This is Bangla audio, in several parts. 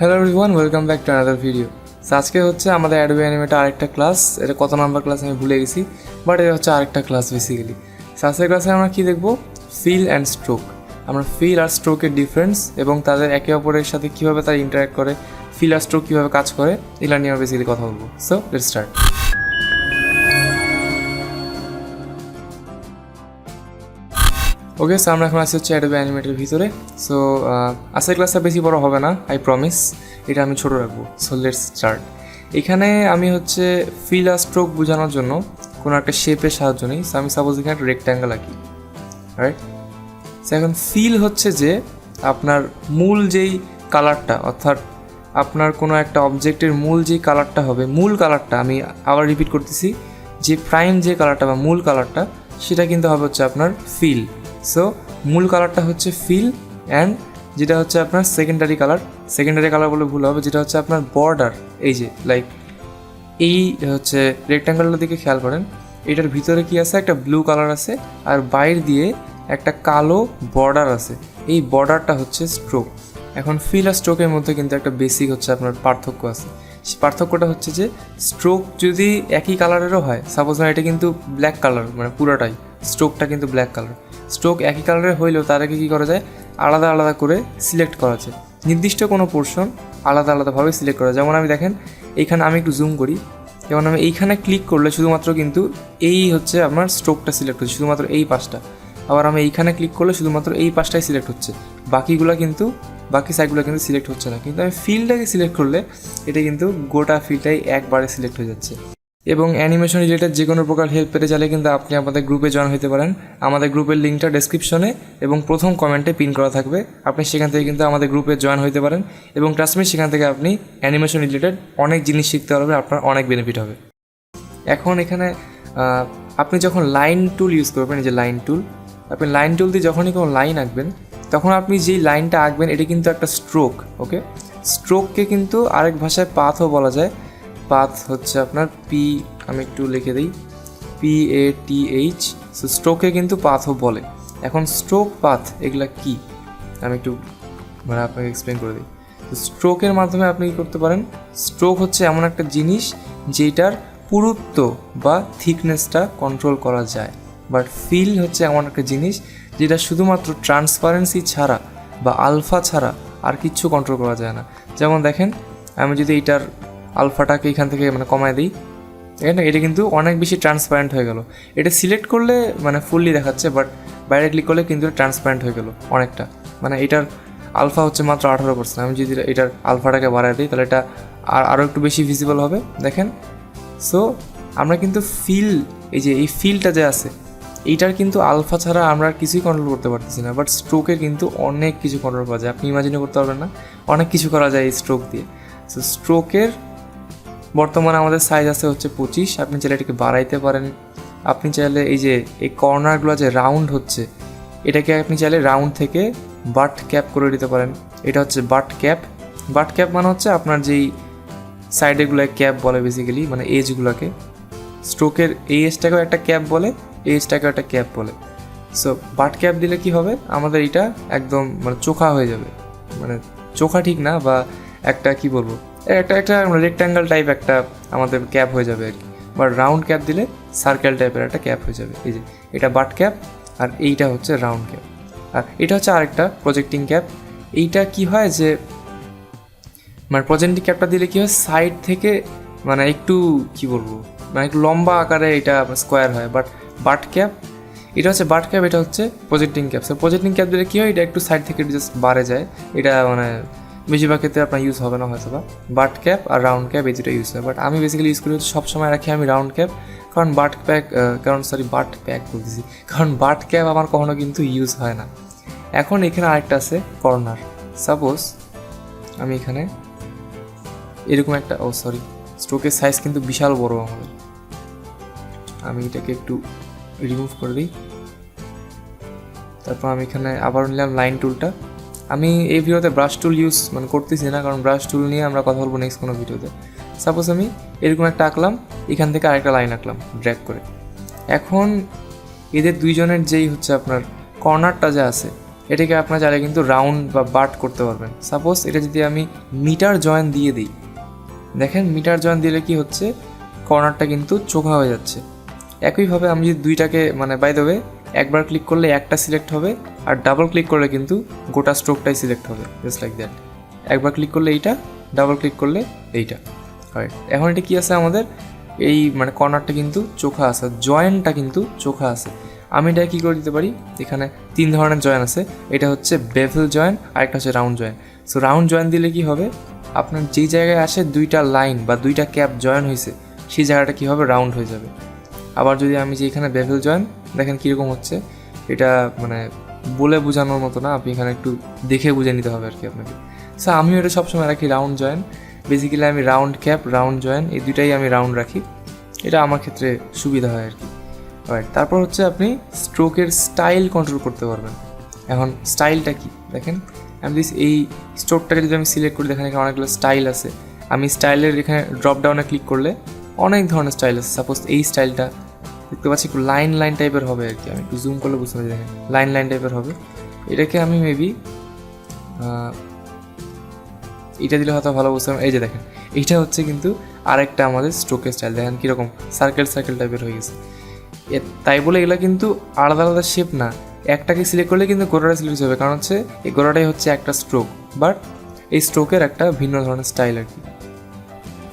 Hello everyone, welcome back to another video. আজকে হচ্ছে আমাদের অ্যাডোবি অ্যানিমেটে আরেকটা ক্লাস। এটা কত নাম্বার ক্লাস আমি ভুলে গেছি, বাট এটা হচ্ছে আরেকটা ক্লাস বেসিক্যালি। আজকের ক্লাসে আমরা কী দেখবো? Fill and stroke. আমরা ফিল আর স্ট্রোকের ডিফারেন্স এবং তাদের একে অপরের সাথে কীভাবে তারা ইন্টারাক্ট করে, ফিল আর স্ট্রোক কীভাবে কাজ করে, এগুলো নিয়ে আমরা বেসিক্যালি কথা বলবো। So let's start. Okay, so আমরা এখন আসছি হচ্ছে অ্যাডোবি অ্যানিমেটের ভিতরে। সো আজকের ক্লাসটা বেশি বড় হবে না, আই প্রমিস। এটা আমি ছোটো রাখবো। So let's start. এখানে আমি হচ্ছে ফিল আর স্ট্রোক বোঝানোর জন্য কোনো একটা শেপের সাহায্য নিই। সো আমি সাপোজ এখানে একটা রেক্ট্যাঙ্গেল আঁকি, রাইট? সো এখন ফিল হচ্ছে যে আপনার মূল যেই কালারটা, অর্থাৎ আপনার কোনো একটা অবজেক্টের মূল যেই কালারটা হবে, মূল কালারটা, আমি আবার রিপিট করতেছি, যে প্রাইম যে কালারটা বা মূল কালারটা, সেটা কিন্তু হবে হচ্ছে আপনার ফিল। সো মূল কালারটা হচ্ছে ফিল, অ্যান্ড যেটা হচ্ছে আপনার সেকেন্ডারি কালার বলে ভুল হবে, যেটা হচ্ছে আপনার বর্ডার। এই যে লাইক এই হচ্ছে রেক্ট্যাঙ্গেলটার দিকে খেয়াল করেন, এটার ভিতরে কি আছে? একটা ব্লু কালার আছে, আর বাইরে দিয়ে একটা কালো বর্ডার আছে। এই বর্ডারটা হচ্ছে স্ট্রোক। এখন ফিল আর স্ট্রোকের মধ্যে কিন্তু একটা বেসিক হচ্ছে আপনার পার্থক্য আছে। পার্থক্যটা হচ্ছে যে স্ট্রোক যদি একই কালারেরও হয়, সাপোজ না এটা কিন্তু ব্ল্যাক কালার, মানে পুরোটাই স্ট্রোকটা কিন্তু ব্ল্যাক কালার, স্ট্রোক একই কালারের হইলেও তাদেরকে কী করা যায়? আলাদা আলাদা করে সিলেক্ট করা যায়। নির্দিষ্ট কোনো পোর্শন আলাদা আলাদাভাবে সিলেক্ট করা যায়। যেমন আমি দেখেন এইখানে আমি একটু জুম করি, যেমন আমি এইখানে ক্লিক করলে শুধুমাত্র কিন্তু এই হচ্ছে আমার স্ট্রোকটা সিলেক্ট হচ্ছে, শুধুমাত্র এই পাশটা। আবার আমি এইখানে ক্লিক করলে শুধুমাত্র এই পাশটাই সিলেক্ট হচ্ছে, বাকিগুলো কিন্তু বাকি সাইডগুলো কিন্তু সিলেক্ট হচ্ছে না। কিন্তু আমি ফিলটাকে সিলেক্ট করলে এটা কিন্তু গোটা ফিলটাই একবারে সিলেক্ট হয়ে যাচ্ছে। এবং অ্যানিমেশন রিলেটেড যে কোনো প্রকার হেল্প পেতে চাইলে কিন্তু আপনি আমাদের গ্রুপে জয়েন হতে পারেন। আমাদের গ্রুপের লিঙ্কটা ডেসক্রিপশনে এবং প্রথম কমেন্টে পিন করা থাকবে। আপনি সেখান থেকে কিন্তু আমাদের গ্রুপে জয়েন হতে পারেন, এবং ট্রাস্ট মি, সেখান থেকে আপনি অ্যানিমেশন রিলেটেড অনেক জিনিস শিখতে পারবেন, আপনার অনেক বেনিফিট হবে। এখন এখানে আপনি যখন লাইন টুল ইউজ করবেন, এই যে লাইন টুল, আপনি লাইন টুল দিয়ে যখনই কোনো লাইন আঁকবেন, তখন আপনি যেই লাইনটা আঁকবেন এটা কিন্তু একটা স্ট্রোক। ওকে, স্ট্রোককে কিন্তু আরেক ভাষায় পাথও বলা যায়। পাথ হচ্ছে আপনার আমি একটু লিখে দিই, PATH। সো স্ট্রোকে কিন্তু পাথও বলে। এখন স্ট্রোক, পাথ এগুলা কি আমি একটু আপনাকে এক্সপ্লেন করে দিই। তো স্ট্রোকের মাধ্যমে আপনি কী করতে পারেন? স্ট্রোক হচ্ছে এমন একটা জিনিস যেটার পুরুত্ব বা থিকনেসটা কন্ট্রোল করা যায়। বাট ফিল হচ্ছে এমন একটা জিনিস যেটা শুধুমাত্র ট্রান্সপারেন্সি ছাড়া বা আলফা ছাড়া আর কিচ্ছু কন্ট্রোল করা যায় না। যেমন দেখেন, আমি যদি এইটার আলফাটাকে এখান থেকে কমায় দিই, এটা কিন্তু অনেক বেশি ট্রান্সপারেন্ট হয়ে গেল। এটা সিলেক্ট করলে ফুললি দেখাচ্ছে, বাট বাইরে ক্লিক করলে কিন্তু ট্রান্সপারেন্ট হয়ে গেল অনেকটা। এটার আলফা হচ্ছে মাত্র 18%। আমি যদি এটার আলফাটাকে বাড়ায় দিই, তাহলে এটা আরও একটু বেশি ভিজিবল হবে, দেখেন। সো আমরা কিন্তু এই ফিলটা যে আছে, এইটার কিন্তু আলফা ছাড়া আমরা কিছুই কন্ট্রোল করতে পারতেছি না। বাট স্ট্রোকের কিন্তু অনেক কিছু কন্ট্রোল করা যায়, আপনি ইমাজিনও করতে পারবেন না, অনেক কিছু করা যায় এই স্ট্রোক দিয়ে। সো স্ট্রোকের বর্তমানে আমাদের সাইজ আছে হচ্ছে 25। আপনি চাইলে এটাকে বাড়াইতে পারেন। আপনি চাইলে এই কর্নারগুলো যে রাউন্ড হচ্ছে, এটাকে আপনি চাইলে রাউন্ড থেকে বাট ক্যাপ করে দিতে পারেন। এটা হচ্ছে বাট ক্যাপ। বাট ক্যাপ হচ্ছে আপনার যেই সাইডেগুলোয় ক্যাপ বলে বেসিক্যালি, এজগুলোকে। স্ট্রোকের এই এজটাকেও একটা ক্যাপ বলে, এজটাকেও একটা ক্যাপ বলে। সো বাট ক্যাপ দিলে কি হবে? আমাদের এটা একদম চোখা হয়ে যাবে, চোখা ঠিক না, বা একটা কি বলবো, একটা রেক্ট্যাঙ্গেল টাইপ একটা আমাদের ক্যাপ হয়ে যাবে আর কি। বাট রাউন্ড ক্যাপ দিলে সার্কেল টাইপের একটা ক্যাপ হয়ে যাবে। এই যে এটা বাট ক্যাপ, আর এইটা হচ্ছে রাউন্ড ক্যাপ, আর এটা হচ্ছে আরেকটা প্রজেক্টিং ক্যাপ। এইটা কি হয় যে প্রজেক্টিং ক্যাপটা দিলে কি হয়, সাইড থেকে একটু কি বলবো, একটু লম্বা আকারে এটা স্কোয়ার হয়। বাট বাট ক্যাপ, এটা হচ্ছে বাট ক্যাপ, এটা হচ্ছে projecting cap. So projecting cap দিলে কী হয়, এটা একটু সাইড থেকে জাস্ট বাড়ে যায়। এটা বেশিরভাগ ক্ষেত্রে আপনার ইউজ হবে না হয়তো বা। বাট ক্যাপ আর রাউন্ড ক্যাপ এই দুটো ইউজ হয়, বাট আমি বেসিক্যালি ইউজ করি হচ্ছে সবসময় রাখি আমি রাউন্ড ক্যাপ। কারণ বাট ক্যাপ আমার কখনো কিন্তু ইউজ হয় না। এখন এখানে আরেকটা আছে কর্নার। সাপোজ আমি এখানে এরকম একটা স্ট্রোকের সাইজ কিন্তু বিশাল বড় আমাদের। আমি এটাকে একটু রিমুভ করে দিই। তারপর আমি এখানে আবার নিলাম লাইন টুলটা। আমি এই ভিডিওতে ব্রাশ টুল ইউজ করতেছি না, কারণ ব্রাশ টুল নিয়ে আমরা কথা বলবো নেক্সট কোনো ভিডিওতে। সাপোজ আমি এরকম একটা আঁকলাম, এখান থেকে আরেকটা লাইন আঁকলাম ড্র্যাগ করে। এখন এদের দুইজনের যেই হচ্ছে আপনার কর্নারটা যে আছে, এটাকে আপনার চাইলে কিন্তু রাউন্ড বা বাট করতে পারবেন। সাপোজ এটা যদি আমি মিটার জয়েন দিয়ে দিই, দেখেন মিটার জয়েন দিলে কি হচ্ছে, কর্নারটা কিন্তু চোখা হয়ে যাচ্ছে। একইভাবে আমি যদি দুইটাকে বাই দ্য ওয়ে একবার ক্লিক করলে একটা সিলেক্ট হবে, আর ডাবল ক্লিক করলে কিন্তু গোটা স্ট্রোকটাই সিলেক্ট হবে, জাস্ট লাইক দ্যাট। একবার ক্লিক করলে এইটা, ডাবল ক্লিক করলে এইটা। রাইট, এখন এটা কি আছে আমাদের, এই কর্নারটা কিন্তু চোখা আছে, জয়েন্টটা কিন্তু চোখা আছে। আমি এটা কী করে দিতে পারি, এখানে 3 ধরনের জয়েন আছে। এটা হচ্ছে বেভেল জয়েন, আরেকটা হচ্ছে round join. So round join দিলে কি হবে, আপনার যেই জায়গায় আসে দুইটা লাইন বা দুইটা ক্যাপ জয়েন হয়েছে সেই জায়গাটা কী হবে, রাউন্ড হয়ে যাবে। আবার যদি আমি যে এখানে বেভেল জয়েন, দেখেন কীরকম হচ্ছে, এটা বলে বোঝানোর মতো না, আপনি এখানে একটু দেখে বুঝে নিতে হবে আর কি আপনাকে। সো আমিও এটা সবসময় রাখি রাউন্ড জয়েন। বেসিক্যালি আমি রাউন্ড ক্যাপ, রাউন্ড জয়েন এই দুইটাই আমি রাউন্ড রাখি, এটা আমার ক্ষেত্রে সুবিধা হয় আর কি। রাইট, তারপর হচ্ছে আপনি স্ট্রোকের স্টাইল কন্ট্রোল করতে পারবেন। এখন স্টাইলটা কি দেখেন, আমি এই স্ট্রোকটাকে যদি আমি সিলেক্ট করি, দেখেন এখানে অনেকগুলো স্টাইল আছে। আমি স্টাইলের এখানে ড্রপ ডাউনে ক্লিক করলে অনেক ধরনের স্টাইল আছে। সাপোজ এই স্টাইলটা দেখতে পাচ্ছি একটু লাইন লাইন টাইপের হবে আর কি, আমি একটু জুম করলে বুঝতে পারছি, দেখেন লাইন লাইন টাইপের হবে। এটাকে আমি মেবি এটা দিলে হয়তো ভালো বুঝতে পারবেন। এই যে দেখেন, এইটা হচ্ছে কিন্তু আরেকটা আমাদের স্ট্রোকের স্টাইল, দেখেন কীরকম সার্কেল সার্কেল টাইপের হয়ে গেছে। তাই বলে এগুলো কিন্তু আলাদা আলাদা শেপ না, একটাকে সিলেক্ট করলে কিন্তু গোড়াটা সিলেক্ট হবে, কারণ হচ্ছে এই গোড়াটাই হচ্ছে একটা স্ট্রোক, বাট এই স্ট্রোকের একটা ভিন্ন ধরনের স্টাইল আর কি।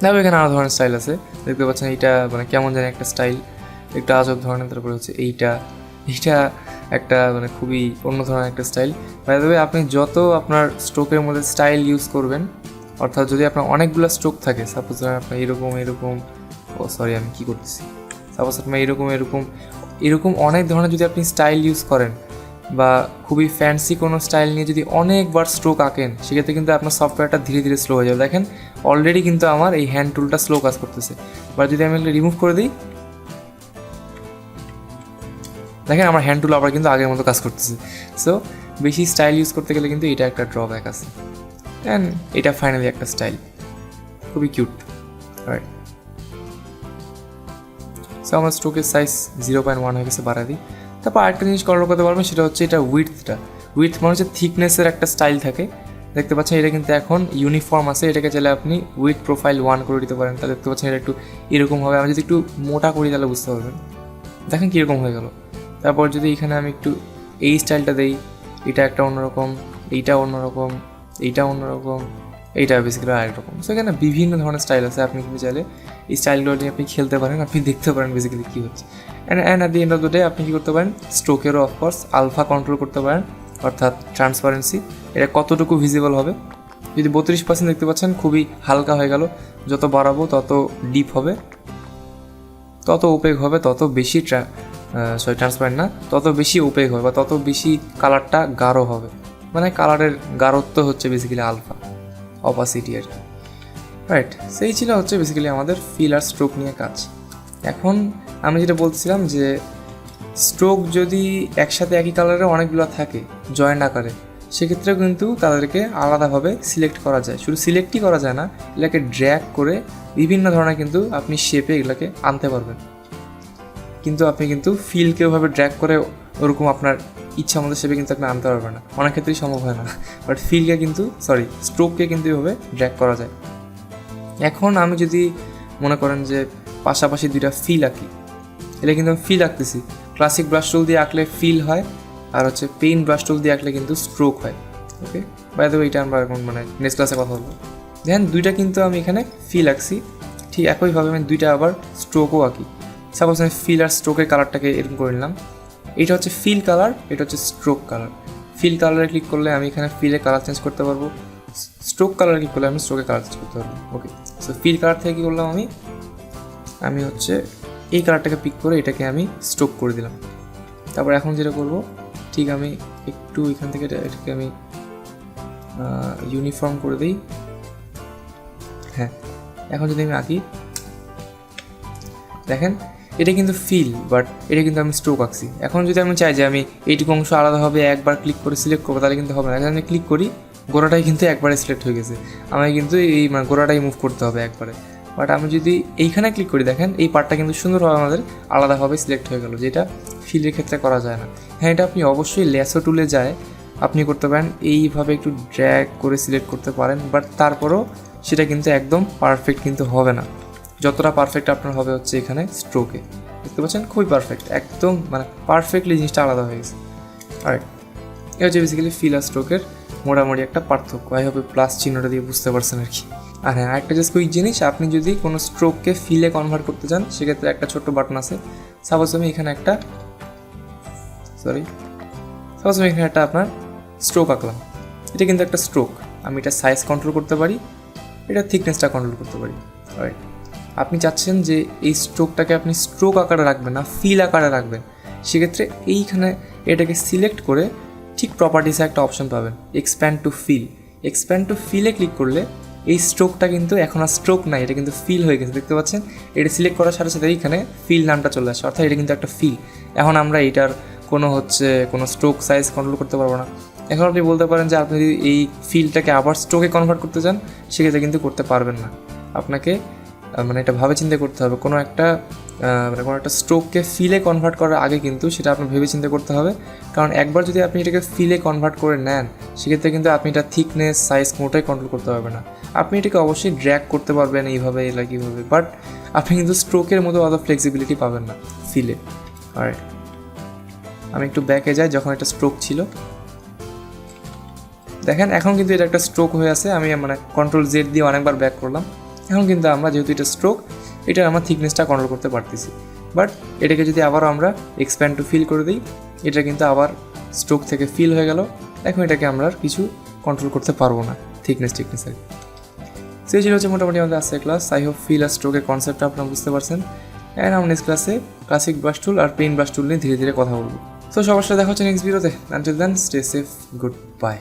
তারপর এখানে আরও ধরনের স্টাইল আছে, দেখতে পাচ্ছেন এইটা কেমন জানি একটা স্টাইল, একটা আজব ধরনের। তারপরে হচ্ছে এইটা একটা খুবই অন্য ধরনের একটা স্টাইল। বাই দ্য ওয়ে, আপনি যত আপনার স্ট্রোকের মধ্যে স্টাইল ইউজ করবেন, অর্থাৎ যদি আপনার অনেকগুলো স্ট্রোক থাকে, সাপোজ আপনার এরকম আমি কী করতেছি, সাপোজ আপনার এরকম অনেক ধরনের যদি আপনি স্টাইল ইউজ করেন, বা খুবই ফ্যান্সি কোনো স্টাইল নিয়ে যদি অনেকবার স্ট্রোক আঁকেন, সেক্ষেত্রে কিন্তু আপনার সফটওয়্যারটা ধীরে ধীরে স্লো হয়ে যাবে। দেখেন অলরেডি কিন্তু আমার এই হ্যান্ড টুলটা স্লো কাজ করতেছে, বা যদি আমি রিমুভ করে দিই, দেখেন আমার হ্যান্ড টুল আবার কিন্তু আগের মতো কাজ করতেছে। সো বেশি স্টাইল ইউজ করতে গেলে কিন্তু এটা একটা ড্রব্যাক আছে। অ্যান্ড এটা ফাইনালি একটা স্টাইল, খুবই কিউট। রাইট, সো আমার স্ট্রোকের সাইজ 0.1 হয়ে গেছে, বাড়া দিই। তারপর আরেকটা জিনিস কন্ট্রোল করতে পারবেন, সেটা হচ্ছে এটা উইথ হচ্ছে থিকনেসের একটা স্টাইল থাকে, দেখতে পাচ্ছেন এটা কিন্তু এখন ইউনিফর্ম আছে। এটাকে চাইলে আপনি উইথ প্রোফাইল 1 করে দিতে পারেন, তাহলে দেখতে পাচ্ছেন এটা একটু এরকম হবে। আমি যদি একটু মোটা করি তাহলে বুঝতে পারবেন, দেখেন কীরকম হয়ে গেল। তারপর যদি এখানে আমি একটু এই স্টাইলটা দেই, এটা একটা অন্যরকম, এইটা অন্যরকম, এইটা অন্যরকম, এইটা বেসিক্যালি আরেক রকম। সো এখানে বিভিন্ন ধরনের স্টাইল আছে, আপনি কিন্তু চাইলে এই স্টাইলগুলো নিয়ে আপনি খেলতে পারেন, আপনি দেখতে পারেন বেসিক্যালি কী হচ্ছে। And at the end of the day আপনি কী করতে পারেন, স্ট্রোকেরও অফকোর্স আলফা কন্ট্রোল করতে পারেন, অর্থাৎ ট্রান্সপারেন্সি, এটা কতটুকু ভিজিবল হবে। যদি 32% দেখতে পাচ্ছেন, খুবই হালকা হয়ে গেল, যত বাড়াবো তত ডিপ হবে, তত ওপেক হবে, তত বেশি ট্রান্সপারেন্ট না, তত বেশি ওপেক হবে, বা তত বেশি কালারটা গাঢ় হবে। কালারের গাঢ়ত্ব হচ্ছে বেসিক্যালি আলফা, অপাসিটি আর কি। রাইট, সেই ছিল হচ্ছে বেসিক্যালি আমাদের ফিল আর স্ট্রোক নিয়ে কাজ। এখন আমি যেটা বলছিলাম যে স্ট্রোক যদি একসাথে একই কালারের অনেকগুলো থাকে জয়েন্ট আকারে, সেক্ষেত্রেও কিন্তু তাদেরকে আলাদাভাবে সিলেক্ট করা যায়। শুধু সিলেক্টই করা যায় না, এগুলোকে ড্র্যাগ করে বিভিন্ন ধরনের কিন্তু আপনি শেপে এগুলোকে আনতে পারবেন। কিন্তু আপনি কিন্তু ফিলকে ওভাবে ড্র্যাগ করে ওরকম আপনার ইচ্ছা মতো শেপে কিন্তু আপনি আনতে পারবেন না, অনেক ক্ষেত্রেই সম্ভব হয় না। বাট স্ট্রোককে কিন্তু এভাবে ড্র্যাগ করা যায়। এখন আমি যদি মনে করেন যে পাশাপাশি দুইটা ফিল আঁকি, এটা কিন্তু আমি ফিল আঁকতেছি, ক্লাসিক ব্রাশ টুল দিয়ে আঁকলে ফিল হয়, আর হচ্ছে পেইন্ট ব্রাশ টুল দিয়ে আঁকলে কিন্তু স্ট্রোক হয়। ওকে, বাই দ্য ওয়ে এটা আমরা এখন নেক্সট ক্লাসে কথা বলবো। দেখেন দুইটা কিন্তু আমি এখানে ফিল আঁকছি, ঠিক একইভাবে আমি দুইটা আবার স্ট্রোকও আঁকি। সাপোজ আমি ফিল আর স্ট্রোকের কালারটাকে এরকম করে নিলাম, এটা হচ্ছে ফিল কালার, এটা হচ্ছে স্ট্রোক কালার। ফিল কালারে ক্লিক করলে আমি এখানে ফিলের কালার চেঞ্জ করতে পারবো, স্ট্রোক কালার ক্লিক করলে আমি স্ট্রোকের কালার চেঞ্জ করতে পারবো। ওকে, সো ফিল কালার থেকে কী করলাম, আমি হচ্ছে এই কালারটাকে পিক করে এটাকে আমি স্ট্রোক করে দিলাম। তারপর এখন যেটা করব, ঠিক আমি একটু এখান থেকে এটাকে আমি ইউনিফর্ম করে দিই। হ্যাঁ, এখন যদি আমি আঁকি, দেখেন এটা কিন্তু ফিল, বাট এটা কিন্তু আমি স্ট্রোক আঁকছি। এখন যদি আমি চাই যে আমি এইটুকু অংশ আলাদাভাবে একবার ক্লিক করে সিলেক্ট করবো, তাহলে কিন্তু হবে না। এখন আমি ক্লিক করি, গোড়াটাই কিন্তু একবারে সিলেক্ট হয়ে গেছে, আমাকে কিন্তু এই গোড়াটাই মুভ করতে হবে একবারে। বাট আমি যদি এইখানে ক্লিক করি, দেখেন এই পার্টটা কিন্তু সুন্দরভাবে আমাদের আলাদাভাবে সিলেক্ট হয়ে গেল, যেটা ফিলের ক্ষেত্রে করা যায় না। হ্যাঁ, এটা আপনি অবশ্যই ল্যাসো টুলে যায় আপনি করতে পারেন এইভাবে একটু ড্র্যাগ করে সিলেক্ট করতে পারেন, বাট তারপরও সেটা কিন্তু একদম পারফেক্ট কিন্তু হবে না। যতটা পারফেক্ট আপনার হবে হচ্ছে এখানে স্ট্রোকে, দেখতে পাচ্ছেন খুবই পারফেক্ট, একদম মানে পারফেক্টলি জিনিসটা আলাদা হয়ে গেছে। রাইট, এ হচ্ছে বেসিক্যালি ফিল আর স্ট্রোকের মোটামুটি একটা পার্থক্য। আই হোপ প্লাস চিহ্নটা দিয়ে বুঝতে পারছেন আর কি। আর হ্যাঁ, একটা জাস্ট কুইক জিনিস, আপনি যদি কোনো স্ট্রোককে ফিলে কনভার্ট করতে চান সেক্ষেত্রে একটা ছোট্ট বাটন আছে। সাপোজ আমি এখানে একটা আপনার স্ট্রোক আঁকলাম, এটা কিন্তু একটা স্ট্রোক, আমি এটা সাইজ কন্ট্রোল করতে পারি, এটা থিকনেসটা কন্ট্রোল করতে পারি। রাইট, আপনি চাচ্ছেন যে এই স্ট্রোকটাকে আপনি স্ট্রোক আকারে রাখবেন না, ফিল আকারে রাখবেন, সেক্ষেত্রে এইখানে এটাকে সিলেক্ট করে ঠিক প্রপার্টিসে একটা অপশন পাবেন, expand to fill. Expand to ফিলে ক্লিক করলে এই স্ট্রোকটা কিন্তু এখন আর স্ট্রোক নাই, এটা কিন্তু ফিল হয়ে গেছে, দেখতে পাচ্ছেন। এটা সিলেক্ট করার সাথে সাথে এইখানে ফিল নামটা চলে আসে, অর্থাৎ এটা কিন্তু একটা ফিল। এখন আমরা এইটার কোনো স্ট্রোক সাইজ কন্ট্রোল করতে পারবো না। এখন আপনি বলতে পারেন যে আপনি যদি এই ফিলটাকে আবার স্ট্রোকে কনভার্ট করতে চান সেক্ষেত্রে কিন্তু করতে পারবেন না। আপনাকে এটা ভাবে চিন্তা করতে হবে, কোনো একটা স্ট্রোককে ফিলে কনভার্ট করার আগে কিন্তু সেটা আপনার ভেবে চিন্তা করতে হবে। কারণ একবার যদি আপনি এটাকে ফিলে কনভার্ট করে নেন সেক্ষেত্রে কিন্তু আপনি এটা থিকনেস সাইজ কোনোটাই কন্ট্রোল করতে পারবেন না। আপনি এটাকে অবশ্যই ড্র্যাগ করতে পারবেন এইভাবে কীভাবে, বাট আপনি কিন্তু স্ট্রোকের মতো অত ফ্লেক্সিবিলিটি পাবেন না ফিলে। আর আমি একটু ব্যাকে যাই, যখন একটা স্ট্রোক ছিল দেখেন, এখন কিন্তু এটা একটা স্ট্রোক হয়ে আছে। আমি কন্ট্রোল জেড দিয়ে অনেকবার ব্যাক করলাম, এখন কিন্তু আমরা যেহেতু এটা স্ট্রোক, এটা আমরা থিকনেসটা কন্ট্রোল করতে পারতেছি। বাট এটাকে যদি আবারও আমরা এক্সপ্যান্ড টু ফিল করে দিই, এটা কিন্তু আবার স্ট্রোক থেকে ফিল হয়ে গেল। এখন এটাকে আমরা কিছু কন্ট্রোল করতে পারবো না থিকনেসের। সেই ছিল হচ্ছে মোটামুটি আমাদের আজকের ক্লাস। আই হোপ ফিল আর স্ট্রোকের কনসেপ্টটা আপনারা বুঝতে পারছেন। অ্যান্ড আমরা নেক্সট ক্লাসে ক্লাসিক ব্রাশ টুল আর পেইন্ট ব্রাশ টুল নিয়ে ধীরে ধীরে কথা বলবো। তো সবার সাথে দেখা হচ্ছে নেক্সট ভিডিওতে। Until then stay safe, good by.